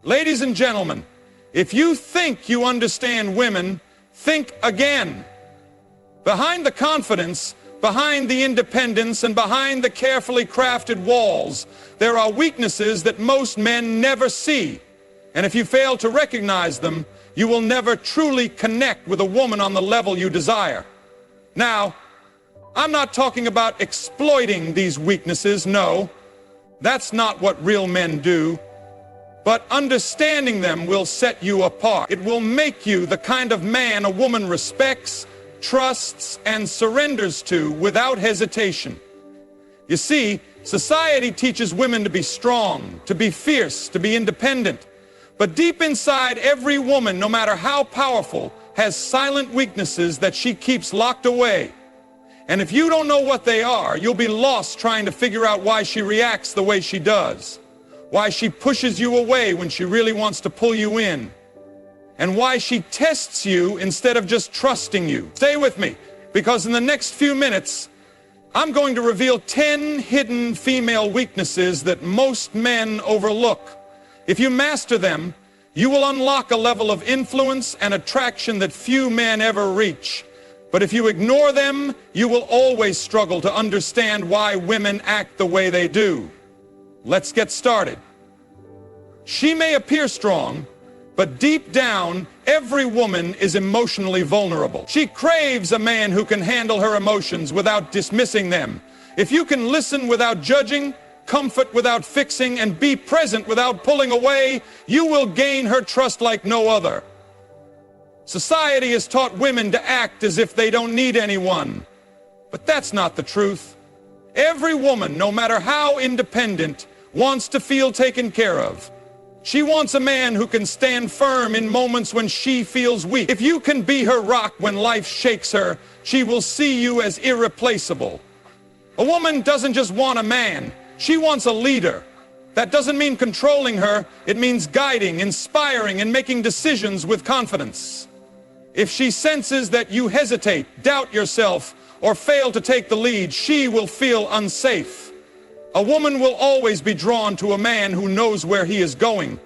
Ladies and gentlemen, if you think you understand women, think again. Behind the confidence, behind the independence, and behind the carefully crafted walls, there are weaknesses that most men never see. And if you fail to recognize them, you will never truly connect with a woman on the level you desire. Now, I'm not talking about exploiting these weaknesses, no. That's not what real men do. But understanding them will set you apart. It will make you the kind of man a woman respects, trusts, and surrenders to without hesitation. You see, society teaches women to be strong, to be fierce, to be independent. But deep inside, every woman, no matter how powerful, has silent weaknesses that she keeps locked away. And if you don't know what they are, you'll be lost trying to figure out why she reacts the way she does, why she pushes you away when she really wants to pull you in, and why she tests you instead of just trusting you. Stay with me, because in the next few minutes, I'm going to reveal 10 hidden female weaknesses that most men overlook. If you master them, you will unlock a level of influence and attraction that few men ever reach. But if you ignore them, you will always struggle to understand why women act the way they do. Let's get started. She may appear strong, but deep down, every woman is emotionally vulnerable. She craves a man who can handle her emotions without dismissing them. If you can listen without judging, comfort without fixing, and be present without pulling away, you will gain her trust like no other. Society has taught women to act as if they don't need anyone. But that's not the truth. Every woman, no matter how independent, wants to feel taken care of. She wants a man who can stand firm in moments when she feels weak. If you can be her rock when life shakes her, she will see you as irreplaceable. A woman doesn't just want a man, she wants a leader. That doesn't mean controlling her, it means guiding, inspiring, and making decisions with confidence. If she senses that you hesitate, doubt yourself, or fail to take the lead, she will feel unsafe. A woman will always be drawn to a man who knows where he is going.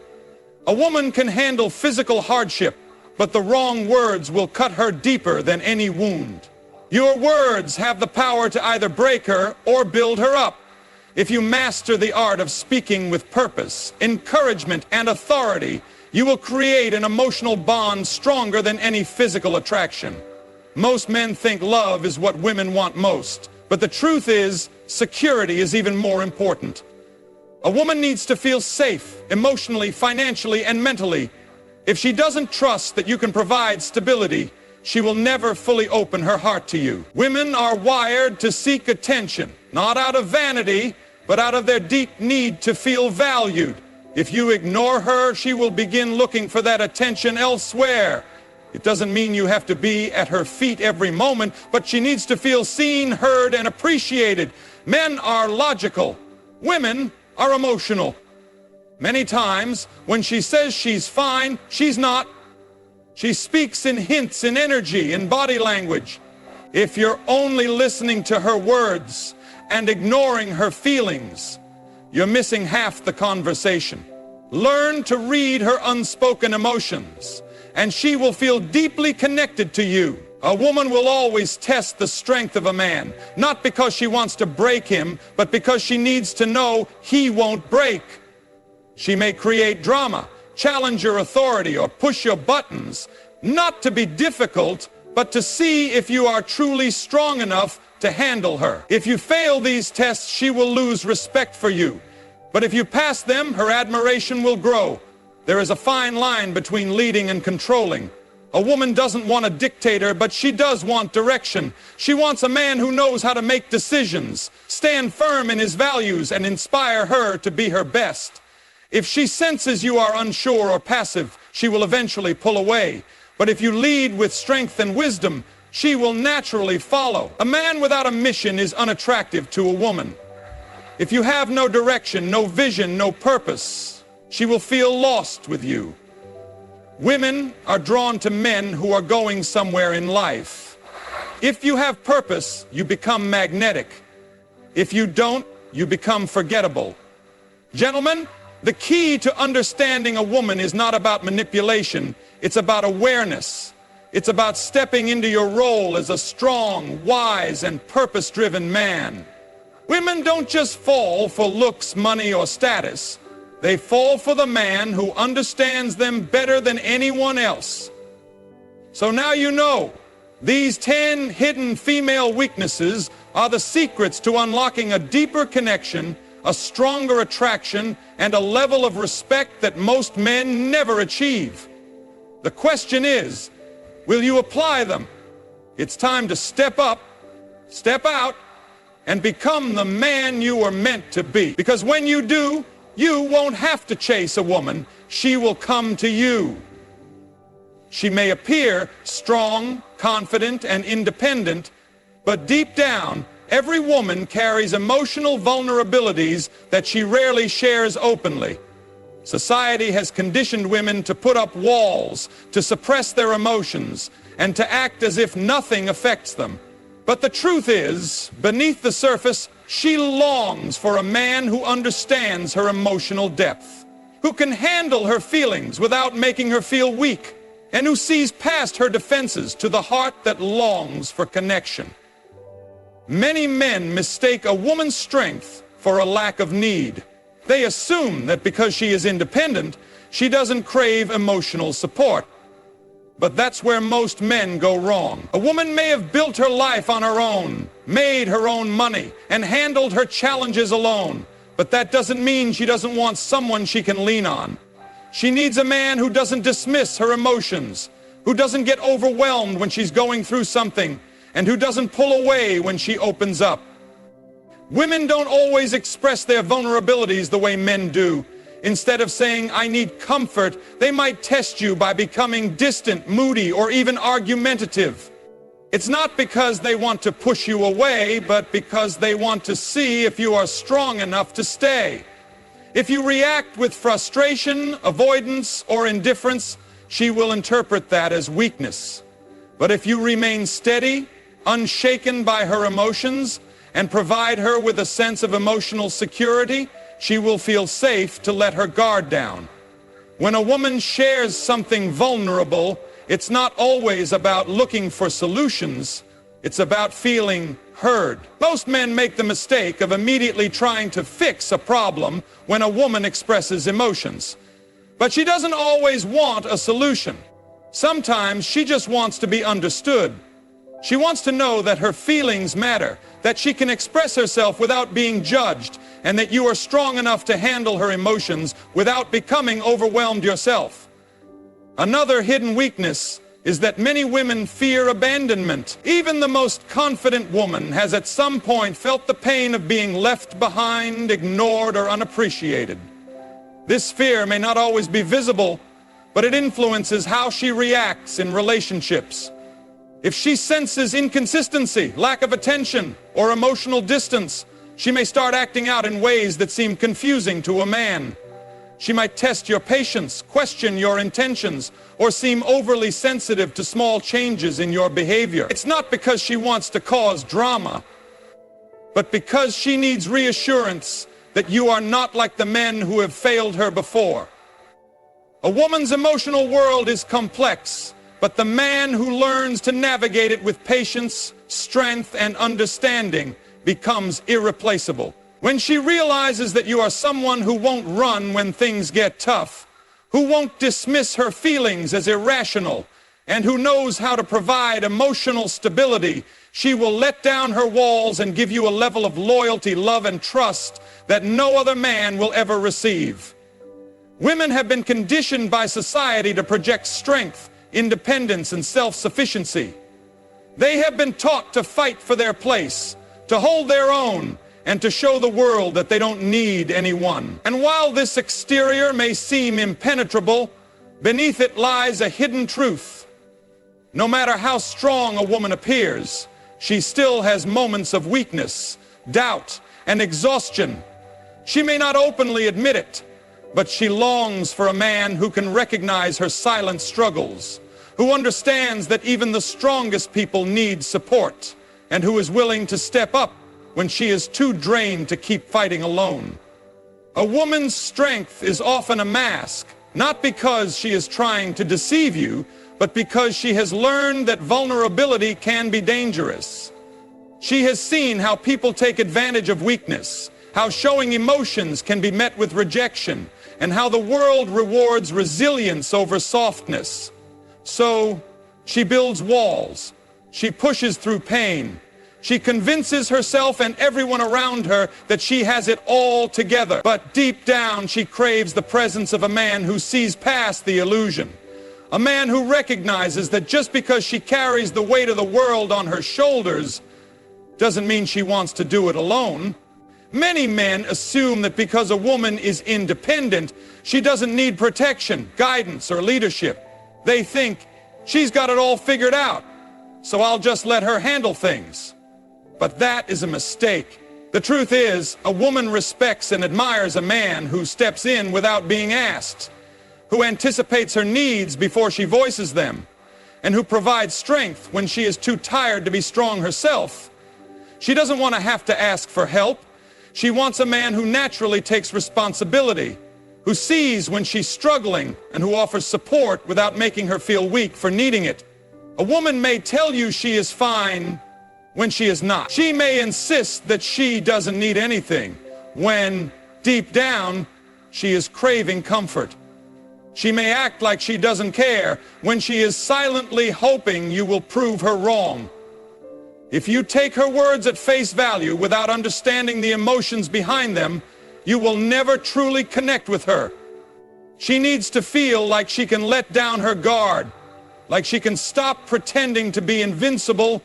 A woman can handle physical hardship, but the wrong words will cut her deeper than any wound. Your words have the power to either break her or build her up. If you master the art of speaking with purpose, encouragement, and authority, you will create an emotional bond stronger than any physical attraction. Most men think love is what women want most, but the truth is, security is even more important. A woman needs to feel safe, emotionally, financially, and mentally. If she doesn't trust that you can provide stability, she will never fully open her heart to you. Women are wired to seek attention, not out of vanity, but out of their deep need to feel valued. If you ignore her, she will begin looking for that attention elsewhere. It doesn't mean you have to be at her feet every moment, but she needs to feel seen, heard, and appreciated. Men are logical. Women are emotional. Many times, when she says she's fine, she's not. She speaks in hints, in energy, in body language. If you're only listening to her words and ignoring her feelings, you're missing half the conversation. Learn to read her unspoken emotions, and she will feel deeply connected to you. A woman will always test the strength of a man, not because she wants to break him, but because she needs to know he won't break. She may create drama, challenge your authority, or push your buttons, not to be difficult, but to see if you are truly strong enough to handle her. If you fail these tests, she will lose respect for you. But if you pass them, her admiration will grow. There is a fine line between leading and controlling. A woman doesn't want a dictator, but she does want direction. She wants a man who knows how to make decisions, stand firm in his values, and inspire her to be her best. If she senses you are unsure or passive, she will eventually pull away. But if you lead with strength and wisdom, she will naturally follow. A man without a mission is unattractive to a woman. If you have no direction, no vision, no purpose, she will feel lost with you. Women are drawn to men who are going somewhere in life. If you have purpose, you become magnetic. If you don't, you become forgettable. Gentlemen, The key to understanding a woman is not about manipulation, it's about awareness. It's about stepping into your role as a strong, wise, and purpose-driven man. Women don't just fall for looks, money, or status. They fall for the man who understands them better than anyone else. So now you know, these 10 hidden female weaknesses are the secrets to unlocking a deeper connection, a stronger attraction, and a level of respect that most men never achieve. The question is, will you apply them? It's time to step up, step out, and become the man you were meant to be. Because when you do, you won't have to chase a woman. She will come to you. She may appear strong, confident, and independent, but deep down, every woman carries emotional vulnerabilities that she rarely shares openly. Society has conditioned women to put up walls, to suppress their emotions, and to act as if nothing affects them. But the truth is, beneath the surface, she longs for a man who understands her emotional depth, who can handle her feelings without making her feel weak, and who sees past her defenses to the heart that longs for connection. Many men mistake a woman's strength for a lack of need. They assume that because she is independent, she doesn't crave emotional support. But that's where most men go wrong. A woman may have built her life on her own, made her own money, and handled her challenges alone. But that doesn't mean she doesn't want someone she can lean on. She needs a man who doesn't dismiss her emotions, who doesn't get overwhelmed when she's going through something, and who doesn't pull away when she opens up. Women don't always express their vulnerabilities the way men do. Instead of saying, "I need comfort," they might test you by becoming distant, moody, or even argumentative. It's not because they want to push you away, but because they want to see if you are strong enough to stay. If you react with frustration, avoidance, or indifference, she will interpret that as weakness. But if you remain steady, unshaken by her emotions, and provide her with a sense of emotional security, she will feel safe to let her guard down. When a woman shares something vulnerable, it's not always about looking for solutions. It's about feeling heard. Most men make the mistake of immediately trying to fix a problem when a woman expresses emotions. But she doesn't always want a solution. Sometimes she just wants to be understood. She wants to know that her feelings matter, that she can express herself without being judged, and that you are strong enough to handle her emotions without becoming overwhelmed yourself. Another hidden weakness is that many women fear abandonment. Even the most confident woman has at some point felt the pain of being left behind, ignored, or unappreciated. This fear may not always be visible, but it influences how she reacts in relationships. If she senses inconsistency, lack of attention, or emotional distance, she may start acting out in ways that seem confusing to a man. She might test your patience, question your intentions, or seem overly sensitive to small changes in your behavior. It's not because she wants to cause drama, but because she needs reassurance that you are not like the men who have failed her before. A woman's emotional world is complex, but the man who learns to navigate it with patience, strength, and understanding becomes irreplaceable. When she realizes that you are someone who won't run when things get tough, who won't dismiss her feelings as irrational, and who knows how to provide emotional stability, she will let down her walls and give you a level of loyalty, love, and trust that no other man will ever receive. Women have been conditioned by society to project strength, independence, and self-sufficiency. They have been taught to fight for their place, to hold their own, and to show the world that they don't need anyone. And while this exterior may seem impenetrable, beneath it lies a hidden truth. No matter how strong a woman appears, she still has moments of weakness, doubt, and exhaustion. She may not openly admit it, but she longs for a man who can recognize her silent struggles, who understands that even the strongest people need support, and who is willing to step up when she is too drained to keep fighting alone. A woman's strength is often a mask, not because she is trying to deceive you, but because she has learned that vulnerability can be dangerous. She has seen how people take advantage of weakness, how showing emotions can be met with rejection, and how the world rewards resilience over softness. So, she builds walls. She pushes through pain. She convinces herself and everyone around her that she has it all together. But deep down, she craves the presence of a man who sees past the illusion. A man who recognizes that just because she carries the weight of the world on her shoulders doesn't mean she wants to do it alone. Many men assume that because a woman is independent, she doesn't need protection, guidance, or leadership. They think, she's got it all figured out, so I'll just let her handle things. But that is a mistake. The truth is, a woman respects and admires a man who steps in without being asked, who anticipates her needs before she voices them, and who provides strength when she is too tired to be strong herself. She doesn't want to have to ask for help. She wants a man who naturally takes responsibility, who sees when she's struggling, and who offers support without making her feel weak for needing it. A woman may tell you she is fine when she is not. She may insist that she doesn't need anything, when, deep down, she is craving comfort. She may act like she doesn't care, when she is silently hoping you will prove her wrong. If you take her words at face value without understanding the emotions behind them, you will never truly connect with her. She needs to feel like she can let down her guard, like she can stop pretending to be invincible,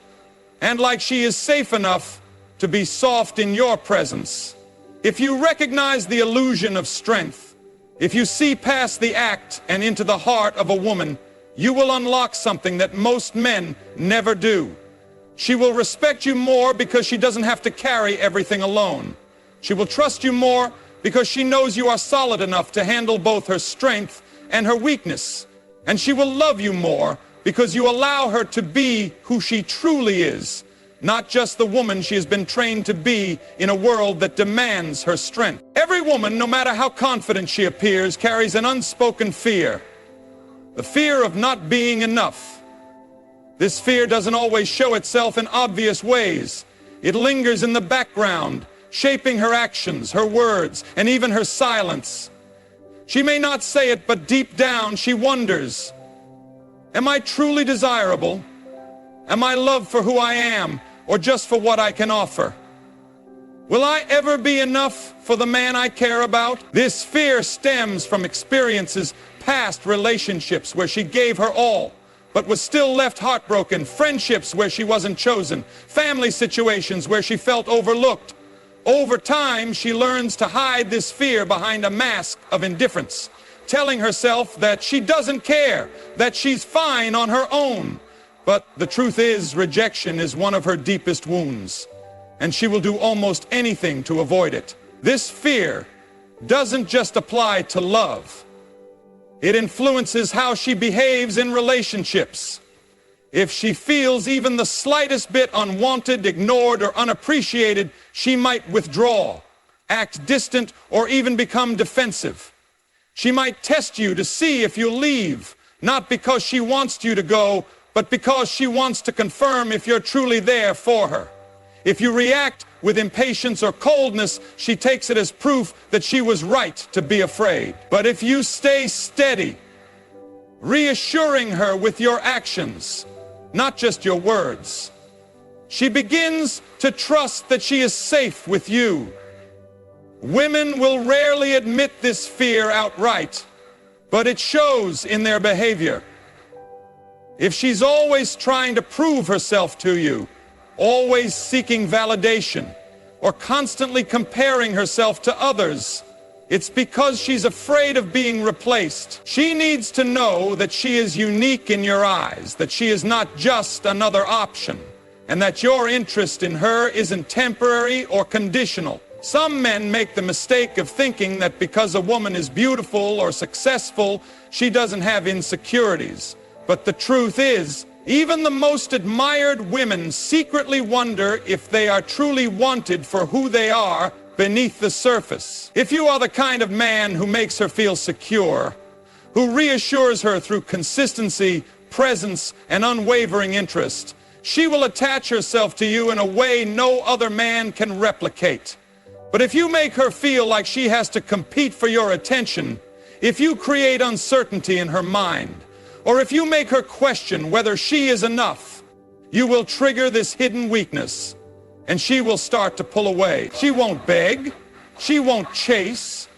and like she is safe enough to be soft in your presence. If you recognize the illusion of strength, if you see past the act and into the heart of a woman, you will unlock something that most men never do. She will respect you more because she doesn't have to carry everything alone. She will trust you more because she knows you are solid enough to handle both her strength and her weakness. And she will love you more because you allow her to be who she truly is, not just the woman she has been trained to be in a world that demands her strength. Every woman, no matter how confident she appears, carries an unspoken fear, the fear of not being enough. This fear doesn't always show itself in obvious ways. It lingers in the background, shaping her actions, her words, and even her silence. She may not say it, but deep down she wonders, am I truly desirable? Am I loved for who I am, or just for what I can offer? Will I ever be enough for the man I care about? This fear stems from experiences, past relationships where she gave her all, but was still left heartbroken, friendships where she wasn't chosen, family situations where she felt overlooked. Over time, she learns to hide this fear behind a mask of indifference, telling herself that she doesn't care, that she's fine on her own. But the truth is, rejection is one of her deepest wounds, and she will do almost anything to avoid it. This fear doesn't just apply to love. It influences how she behaves in relationships. If she feels even the slightest bit unwanted, ignored, or unappreciated, she might withdraw, act distant, or even become defensive. She might test you to see if you'll leave, not because she wants you to go, but because she wants to confirm if you're truly there for her. If you react with impatience or coldness, she takes it as proof that she was right to be afraid. But if you stay steady, reassuring her with your actions, not just your words, she begins to trust that she is safe with you. Women will rarely admit this fear outright, but it shows in their behavior. If she's always trying to prove herself to you, always seeking validation, or constantly comparing herself to others, it's because she's afraid of being replaced. She needs to know that she is unique in your eyes, that she is not just another option, and that your interest in her isn't temporary or conditional. Some men make the mistake of thinking that because a woman is beautiful or successful, she doesn't have insecurities. But the truth is, even the most admired women secretly wonder if they are truly wanted for who they are beneath the surface. If you are the kind of man who makes her feel secure, who reassures her through consistency, presence, and unwavering interest, she will attach herself to you in a way no other man can replicate. But if you make her feel like she has to compete for your attention, if you create uncertainty in her mind, or if you make her question whether she is enough, you will trigger this hidden weakness, and she will start to pull away. She won't beg, she won't chase,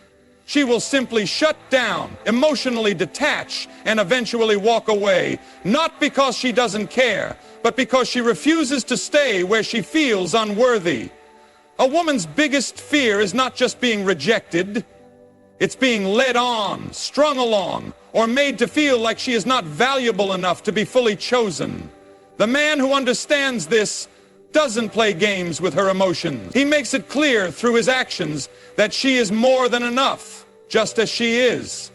she will simply shut down, emotionally detach, and eventually walk away, not because she doesn't care, but because she refuses to stay where she feels unworthy. A woman's biggest fear is not just being rejected, it's being led on, strung along, or made to feel like she is not valuable enough to be fully chosen. The man who understands this doesn't play games with her emotions. He makes it clear through his actions that she is more than enough, just as she is.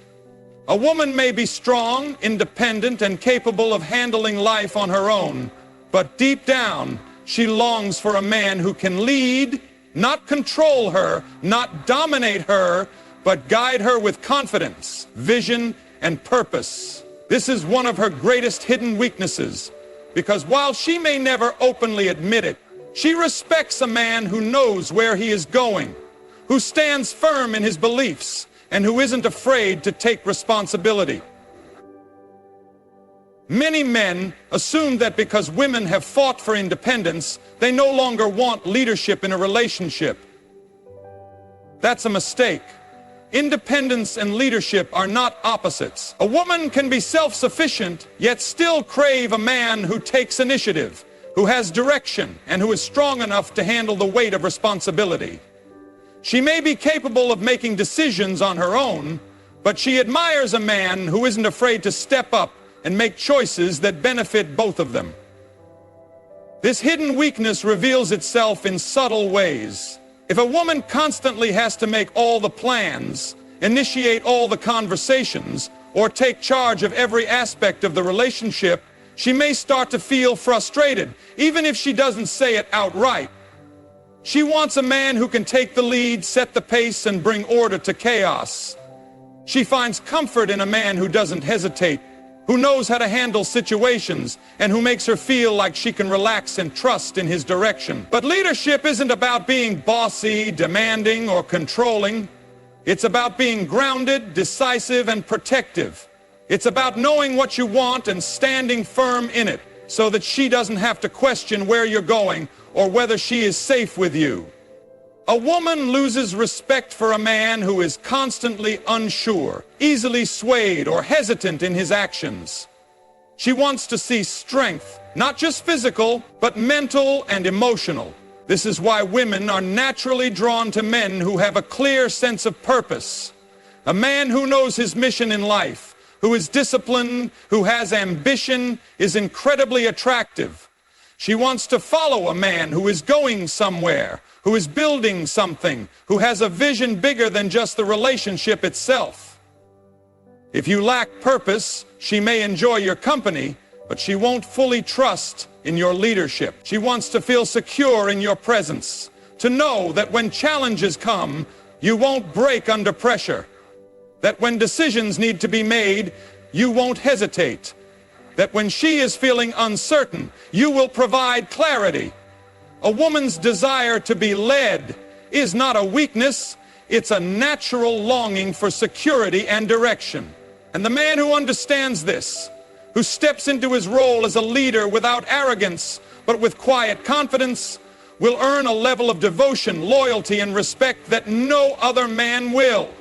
A woman may be strong, independent, and capable of handling life on her own, but deep down, she longs for a man who can lead, not control her, not dominate her, but guide her with confidence, vision, and purpose. This is one of her greatest hidden weaknesses, because while she may never openly admit it, she respects a man who knows where he is going, who stands firm in his beliefs, and who isn't afraid to take responsibility. Many men assume that because women have fought for independence, they no longer want leadership in a relationship. That's a mistake. Independence and leadership are not opposites. A woman can be self-sufficient, yet still crave a man who takes initiative, who has direction, and who is strong enough to handle the weight of responsibility. She may be capable of making decisions on her own, but she admires a man who isn't afraid to step up and make choices that benefit both of them. This hidden weakness reveals itself in subtle ways. If a woman constantly has to make all the plans, initiate all the conversations, or take charge of every aspect of the relationship, she may start to feel frustrated, even if she doesn't say it outright. She wants a man who can take the lead, set the pace, and bring order to chaos. She finds comfort in a man who doesn't hesitate, who knows how to handle situations, and who makes her feel like she can relax and trust in his direction. But leadership isn't about being bossy, demanding, or controlling. It's about being grounded, decisive, and protective. It's about knowing what you want and standing firm in it, so that she doesn't have to question where you're going or whether she is safe with you. A woman loses respect for a man who is constantly unsure, easily swayed, or hesitant in his actions. She wants to see strength, not just physical, but mental and emotional. This is why women are naturally drawn to men who have a clear sense of purpose. A man who knows his mission in life, who is disciplined, who has ambition, is incredibly attractive. She wants to follow a man who is going somewhere, who is building something, who has a vision bigger than just the relationship itself. If you lack purpose, she may enjoy your company, but she won't fully trust in your leadership. She wants to feel secure in your presence, to know that when challenges come, you won't break under pressure, that when decisions need to be made, you won't hesitate, that when she is feeling uncertain, you will provide clarity. A woman's desire to be led is not a weakness, it's a natural longing for security and direction. And the man who understands this, who steps into his role as a leader without arrogance, but with quiet confidence, will earn a level of devotion, loyalty, and respect that no other man will.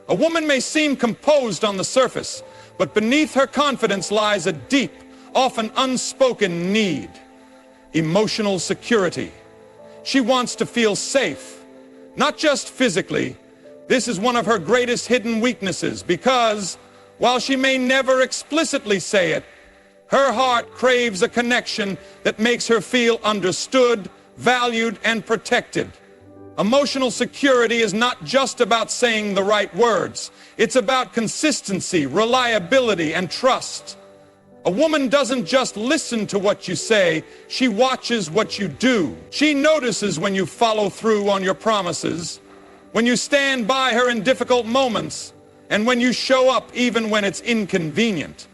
A woman may seem composed on the surface, but beneath her confidence lies a deep, often unspoken need. Emotional security. She wants to feel safe, not just physically. This is one of her greatest hidden weaknesses because, while she may never explicitly say it, her heart craves a connection that makes her feel understood, valued, and protected. Emotional security is not just about saying the right words. It's about consistency, reliability, and trust. A woman doesn't just listen to what you say, she watches what you do. She notices when you follow through on your promises, when you stand by her in difficult moments, and when you show up even when it's inconvenient.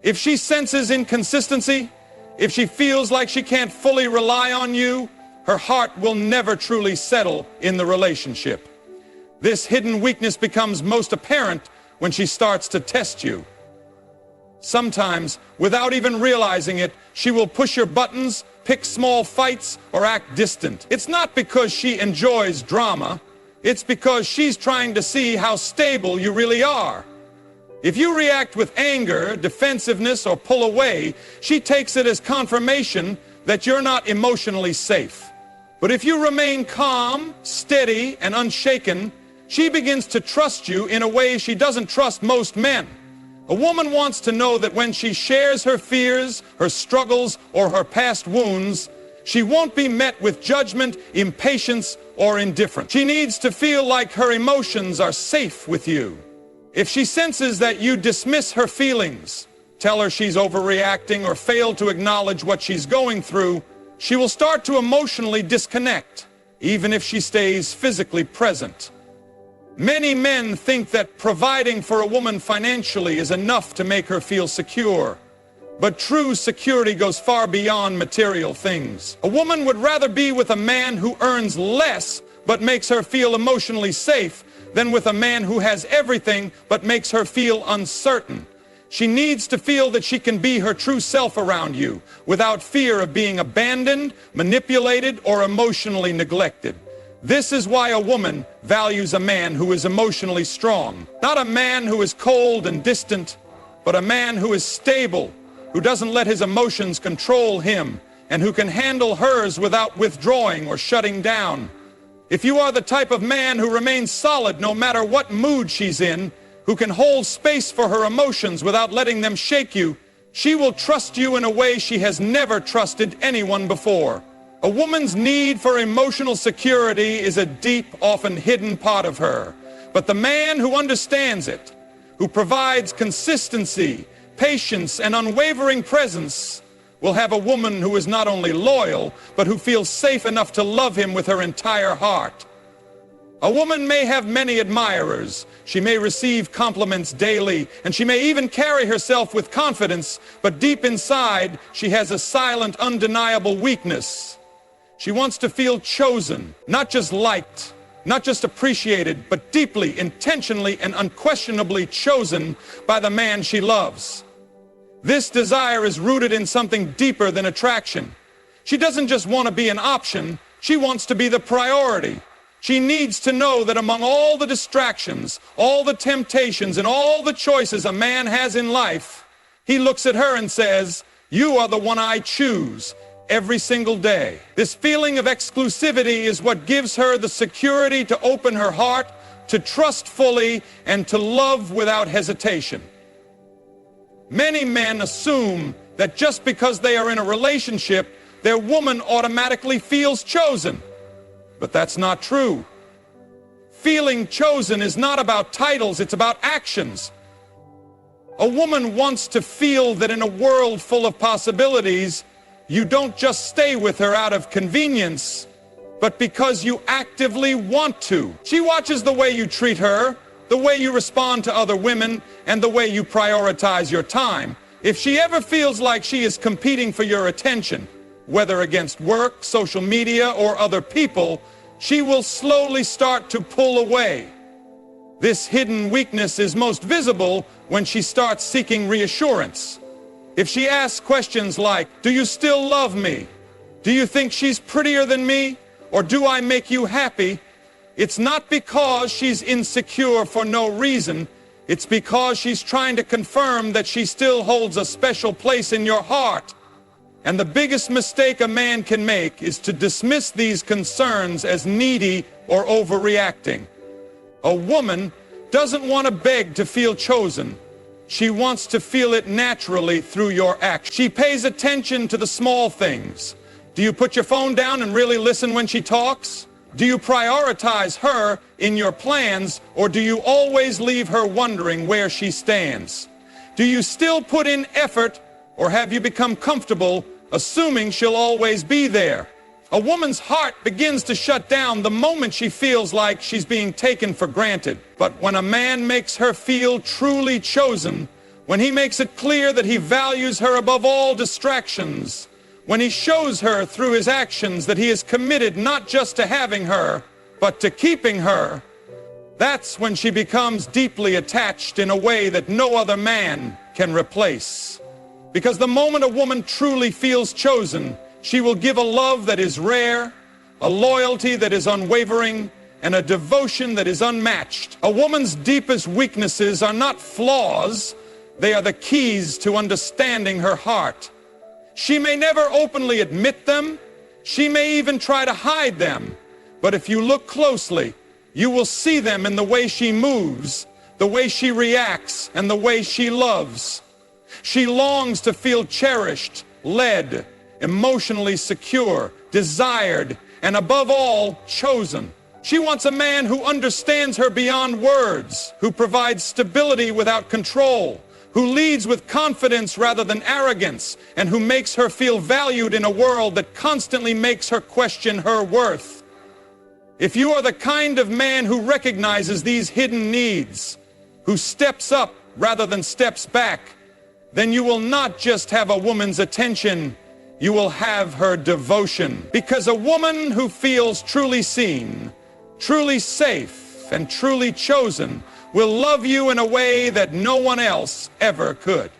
If she senses inconsistency, if she feels like she can't fully rely on you, her heart will never truly settle in the relationship. This hidden weakness becomes most apparent when she starts to test you. Sometimes, without even realizing it, she will push your buttons, pick small fights, or act distant. It's not because she enjoys drama. It's because she's trying to see how stable you really are. If you react with anger, defensiveness, or pull away, she takes it as confirmation that you're not emotionally safe. But if you remain calm, steady, and unshaken, she begins to trust you in a way she doesn't trust most men. A woman wants to know that when she shares her fears, her struggles, or her past wounds, she won't be met with judgment, impatience, or indifference. She needs to feel like her emotions are safe with you. If she senses that you dismiss her feelings, tell her she's overreacting, or fail to acknowledge what she's going through, she will start to emotionally disconnect, even if she stays physically present. Many men think that providing for a woman financially is enough to make her feel secure. But true security goes far beyond material things. A woman would rather be with a man who earns less but makes her feel emotionally safe than with a man who has everything but makes her feel uncertain. She needs to feel that she can be her true self around you without fear of being abandoned, manipulated, or emotionally neglected. This is why a woman values a man who is emotionally strong. Not a man who is cold and distant, but a man who is stable, who doesn't let his emotions control him, and who can handle hers without withdrawing or shutting down. If you are the type of man who remains solid no matter what mood she's in, who can hold space for her emotions without letting them shake you, she will trust you in a way she has never trusted anyone before. A woman's need for emotional security is a deep, often hidden part of her. But the man who understands it, who provides consistency, patience, and unwavering presence, will have a woman who is not only loyal, but who feels safe enough to love him with her entire heart. A woman may have many admirers, she may receive compliments daily, and she may even carry herself with confidence, but deep inside, she has a silent, undeniable weakness. She wants to feel chosen, not just liked, not just appreciated, but deeply, intentionally, and unquestionably chosen by the man she loves. This desire is rooted in something deeper than attraction. She doesn't just want to be an option, she wants to be the priority. She needs to know that among all the distractions, all the temptations, and all the choices a man has in life, he looks at her and says, "You are the one I choose." Every single day. This feeling of exclusivity is what gives her the security to open her heart, to trust fully, and to love without hesitation. Many men assume that just because they are in a relationship, their woman automatically feels chosen. But that's not true. Feeling chosen is not about titles, it's about actions. A woman wants to feel that in a world full of possibilities, you don't just stay with her out of convenience, but because you actively want to. She watches the way you treat her, the way you respond to other women, and the way you prioritize your time. If she ever feels like she is competing for your attention, whether against work, social media, or other people, she will slowly start to pull away. This hidden weakness is most visible when she starts seeking reassurance. If she asks questions like, "Do you still love me? Do you think she's prettier than me? Or do I make you happy?" It's not because she's insecure for no reason. It's because she's trying to confirm that she still holds a special place in your heart. And the biggest mistake a man can make is to dismiss these concerns as needy or overreacting. A woman doesn't want to beg to feel chosen. She wants to feel it naturally through your actions. She pays attention to the small things. Do you put your phone down and really listen when she talks? Do you prioritize her in your plans, or do you always leave her wondering where she stands? Do you still put in effort, or have you become comfortable assuming she'll always be there? A woman's heart begins to shut down the moment she feels like she's being taken for granted. But when a man makes her feel truly chosen, when he makes it clear that he values her above all distractions, when he shows her through his actions that he is committed not just to having her, but to keeping her, that's when she becomes deeply attached in a way that no other man can replace. Because the moment a woman truly feels chosen, she will give a love that is rare, a loyalty that is unwavering, and a devotion that is unmatched. A woman's deepest weaknesses are not flaws, they are the keys to understanding her heart. She may never openly admit them, she may even try to hide them, but if you look closely, you will see them in the way she moves, the way she reacts, and the way she loves. She longs to feel cherished, led, emotionally secure, desired, and above all, chosen. She wants a man who understands her beyond words, who provides stability without control, who leads with confidence rather than arrogance, and who makes her feel valued in a world that constantly makes her question her worth. If you are the kind of man who recognizes these hidden needs, who steps up rather than steps back, then you will not just have a woman's attention, you will have her devotion. Because a woman who feels truly seen, truly safe, and truly chosen will love you in a way that no one else ever could.